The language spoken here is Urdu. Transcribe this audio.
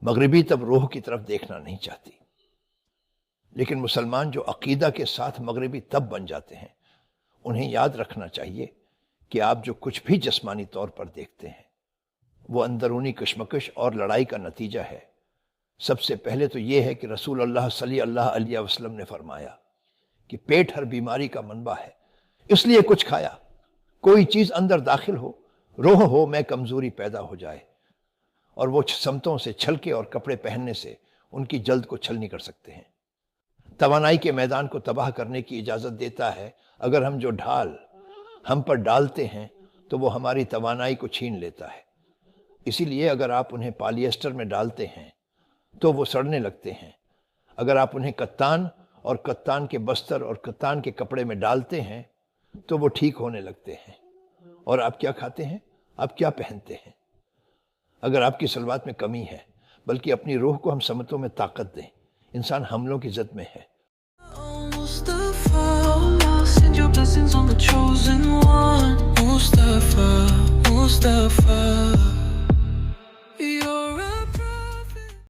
مغربی تب روح کی طرف دیکھنا نہیں چاہتی، لیکن مسلمان جو عقیدہ کے ساتھ مغربی تب بن جاتے ہیں، انہیں یاد رکھنا چاہیے کہ آپ جو کچھ بھی جسمانی طور پر دیکھتے ہیں وہ اندرونی کشمکش اور لڑائی کا نتیجہ ہے۔ سب سے پہلے تو یہ ہے کہ رسول اللہ صلی اللہ علیہ وسلم نے فرمایا کہ پیٹ ہر بیماری کا منبع ہے، اس لیے کچھ کھایا، کوئی چیز اندر داخل ہو، روح ہو میں کمزوری پیدا ہو جائے، اور وہ سمتوں سے چھلکے اور کپڑے پہننے سے ان کی جلد کو چھل نہیں کر سکتے ہیں۔ توانائی کے میدان کو تباہ کرنے کی اجازت دیتا ہے اگر ہم جو ڈھال ہم پر ڈالتے ہیں تو وہ ہماری توانائی کو چھین لیتا ہے۔ اسی لیے اگر آپ انہیں پالی ایسٹر میں ڈالتے ہیں تو وہ سڑنے لگتے ہیں، اگر آپ انہیں کتان اور کتان کے بستر اور کتان کے کپڑے میں ڈالتے ہیں تو وہ ٹھیک ہونے لگتے ہیں۔ اور آپ کیا کھاتے ہیں، آپ کیا پہنتے ہیں؟ اگر آپ کی صلوات میں کمی ہے، بلکہ اپنی روح کو ہم سمتوں میں طاقت دیں، انسان حملوں کی زد میں ہے۔ Blessings on the chosen one, Mustafa, Mustafa.